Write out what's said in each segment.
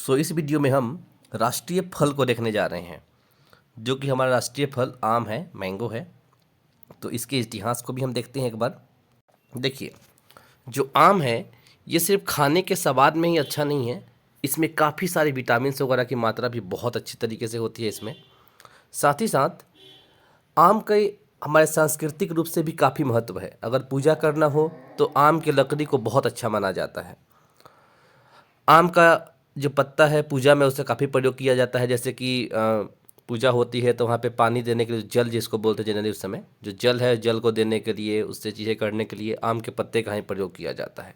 इस वीडियो में हम राष्ट्रीय फल को देखने जा रहे हैं, जो कि हमारा राष्ट्रीय फल आम है, मैंगो है। तो इसके इतिहास को भी हम देखते हैं एक बार। देखिए, जो आम है ये सिर्फ खाने के स्वाद में ही अच्छा नहीं है, इसमें काफ़ी सारे विटामिन वगैरह की मात्रा भी बहुत अच्छी तरीके से होती है इसमें। साथ ही साथ आम का हमारे सांस्कृतिक रूप से भी काफ़ी महत्व है। अगर पूजा करना हो तो आम की लकड़ी को बहुत अच्छा माना जाता है। आम का जो पत्ता है पूजा में उससे काफ़ी प्रयोग किया जाता है। जैसे कि पूजा होती है तो वहाँ पे पानी देने के लिए जल जिसको बोलते हैं जनरली, उस समय जो जल है जल को देने के लिए, उससे चीज़ें करने के लिए आम के पत्ते का ही प्रयोग किया जाता है।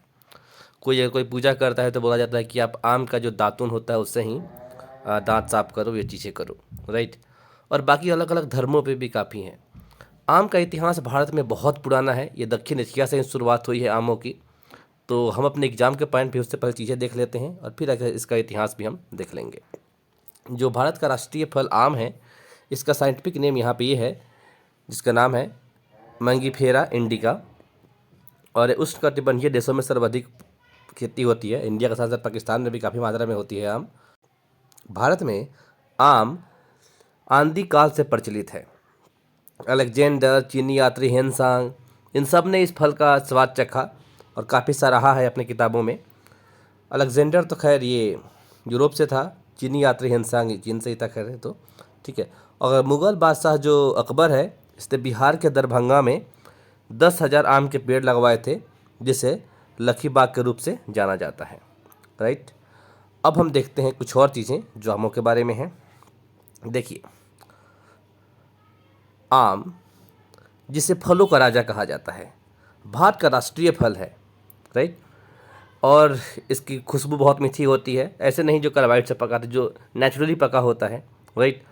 कोई अगर कोई पूजा करता है तो बोला जाता है कि आप आम का जो दातुन होता है उससे ही दांत साफ करो, ये चीज़ें करो, राइट। और बाकी अलग अलग धर्मों पे भी काफ़ी हैं। आम का इतिहास भारत में बहुत पुराना है। ये दक्षिण एशिया से ही शुरुआत हुई है आमों की। तो हम अपने एग्जाम के पॉइंट भी उससे पहले चीज़ें देख लेते हैं और फिर अगर इसका इतिहास भी हम देख लेंगे। जो भारत का राष्ट्रीय फल आम है, इसका साइंटिफिक नेम यहाँ पे ये है, जिसका नाम है मैंगीफेरा इंडिका। और उष्णकटिबंधीय देशों में सर्वाधिक खेती होती है। इंडिया के साथ साथ पाकिस्तान में भी काफ़ी मात्रा में होती है आम। भारत में आम आंधी काल से प्रचलित है। अलेक्जेंडर, चीनी यात्री हेनसांग, इन सब ने इस फल का स्वाद चखा और काफ़ी सराहा है अपनी किताबों में। अलेक्जेंडर तो खैर ये यूरोप से था, चीनी यात्री हेनसांग चीन से ही था खैर, तो ठीक है। और मुग़ल बादशाह जो अकबर है, इसने बिहार के दरभंगा में 10,000 आम के पेड़ लगवाए थे, जिसे लकी बाग के रूप से जाना जाता है, राइट। अब हम देखते हैं कुछ और चीज़ें जो आमों के बारे में हैं। देखिए, आम जिसे फलों का राजा कहा जाता है, भारत का राष्ट्रीय फल है, राइट। और इसकी खुशबू बहुत मीठी होती है, ऐसे नहीं जो कार्बाइड से पका था, जो नेचुरली पका होता है, राइट।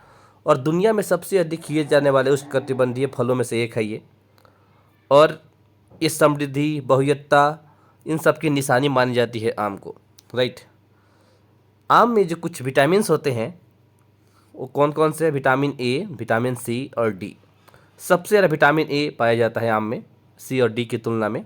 और दुनिया में सबसे अधिक किए जाने वाले उष्णकटिबंधीय फलों में से एक है ये। और ये समृद्धि, बहुयत्ता, इन सब की निशानी मानी जाती है आम को, राइट। आम में जो कुछ विटामिन्स होते हैं वो कौन कौन से? विटामिन ए, विटामिन सी और डी। सबसे ज़्यादा विटामिन ए पाया जाता है आम में, सी और डी की तुलना में।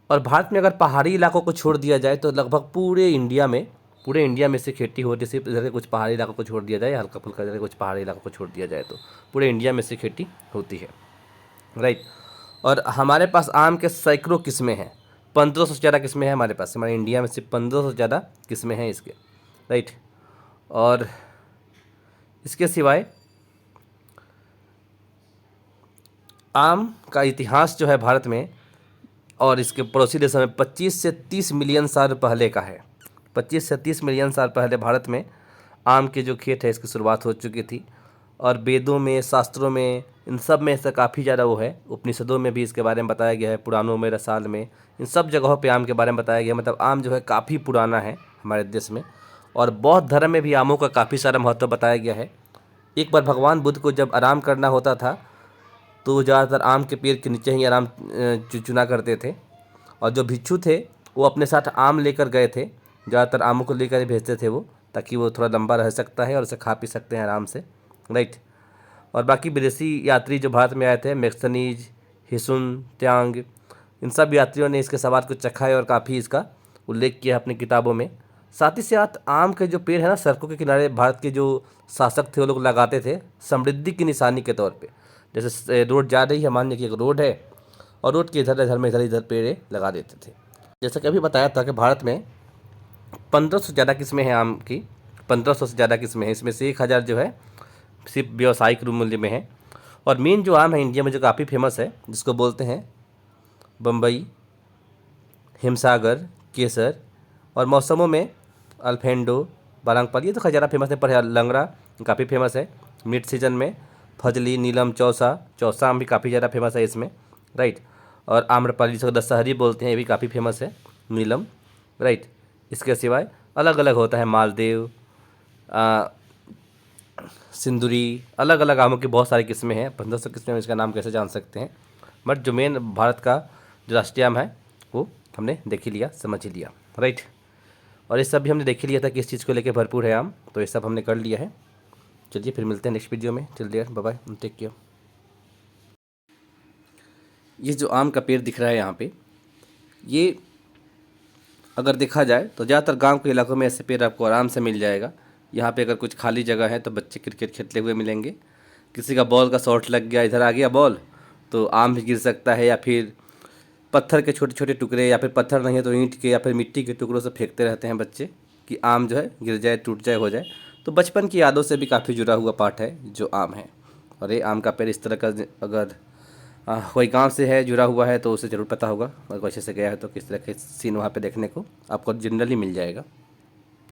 और भारत में अगर पहाड़ी इलाकों को छोड़ दिया जाए तो लगभग पूरे इंडिया में से खेती होती है। सिर्फ इधर के कुछ पहाड़ी इलाकों को छोड़ दिया जाए, हल्का फुल्का इधर के कुछ पहाड़ी इलाकों को छोड़ दिया जाए तो पूरे इंडिया में से खेती होती है, राइट। और हमारे पास आम के सैकड़ों किस्में हैं, 1500 से ज़्यादा किस्में हैं हमारे पास। हमारे इंडिया में सिर्फ 1500 से ज़्यादा किस्में हैं इसके, राइट। और इसके सिवाय आम का इतिहास जो है भारत में और इसके पड़ोसी देशों में 25 से 30 मिलियन साल पहले का है। 25 से 30 मिलियन साल पहले भारत में आम के जो खेत है इसकी शुरुआत हो चुकी थी। और वेदों में, शास्त्रों में, इन सब में इसका काफ़ी ज़्यादा वो है। उपनिषदों में भी इसके बारे में बताया गया है, पुराणों में, रसाल में, इन सब जगहों पे आम के बारे में बताया गया है। मतलब आम जो है काफ़ी पुराना है हमारे देश में। और बौद्ध धर्म में भी आमों का काफ़ी सारा महत्व बताया गया है। एक बार भगवान बुद्ध को जब आराम करना होता था तो वो ज़्यादातर आम के पेड़ के नीचे ही आराम चुना करते थे। और जो भिक्षु थे वो अपने साथ आम लेकर गए थे, ज़्यादातर आमों को लेकर ही भेजते थे वो, ताकि वो थोड़ा लंबा रह सकता है और उसे खा पी सकते हैं आराम से, राइट। और बाकी विदेशी यात्री जो भारत में आए थे, मैक्सनीज, हिसुन त्यांग, इन सब यात्रियों ने इसके स्वाद को चखा है और काफ़ी इसका उल्लेख किया है अपनी किताबों में। साथ ही साथ आम के जो पेड़ है ना, सड़कों के किनारे भारत के जो शासक थे वो लोग लगाते थे समृद्धि की निशानी के तौर पे। जैसे रोड जा रही है, मान लीजिए कि एक रोड है और रोड के इधर इधर में इधर पेड़ लगा देते थे। जैसा कि अभी बताया था कि भारत में 1500 से ज़्यादा किस्में हैं आम की, 1500 से ज़्यादा किस्में हैं। इसमें से 1000 जो है सिर्फ व्यावसायिक मूल्य में है। और मेन जो आम है इंडिया में जो काफ़ी फेमस है, जिसको बोलते हैं बम्बई, हिमसागर, केसर, और मौसमों में अल्फेंडो, बारंगपाल, ये तो खैर ज़्यादा फेमस है, पर लंगड़ा काफ़ी फेमस है। मिड सीजन में फजली, नीलम, चौसा, चौसा आम भी काफ़ी ज़्यादा फेमस है इसमें, राइट। और आम्रपाली जिसको दशहरी बोलते हैं, ये भी काफ़ी फेमस है, नीलम, राइट। इसके सिवाय अलग अलग होता है, मालदेव, सिंदूरी, अलग अलग आमों की बहुत सारी किस्में हैं। 1500 किस्में में इसका नाम कैसे जान सकते हैं। बट जो मेन भारत का जो राष्ट्रीय आम है वो हमने देख ही लिया, समझ ही लिया, राइट। और ये सब भी हमने देख ही लिया था कि इस चीज़ को लेकर भरपूर है आम, तो ये सब हमने कर लिया है। चलिए फिर मिलते हैं नेक्स्ट वीडियो में। Till there, bye bye, take care. ये जो आम का पेड़ दिख रहा है यहाँ पे, ये अगर देखा जाए तो ज़्यादातर गांव के इलाकों में ऐसे पेड़ आपको आराम से मिल जाएगा। यहाँ पे अगर कुछ खाली जगह है तो बच्चे क्रिकेट खेलते हुए मिलेंगे। किसी का बॉल का शॉट लग गया, इधर आ गया बॉल, तो आम भी गिर सकता है, या फिर पत्थर के छोटे छोटे टुकड़े, या फिर पत्थर नहीं है तो ईंट के या फिर मिट्टी के टुकड़ों से फेंकते रहते हैं बच्चे कि आम जो है गिर जाए, टूट जाए, हो जाए। तो बचपन की यादों से भी काफ़ी जुड़ा हुआ पार्ट है जो आम है। और ये आम का पेड़ इस तरह का, अगर कोई गांव से है जुड़ा हुआ है तो उसे ज़रूर पता होगा, अगर कोई अच्छे से गया है तो किस तरह के सीन वहाँ पे देखने को आपको जनरली मिल जाएगा।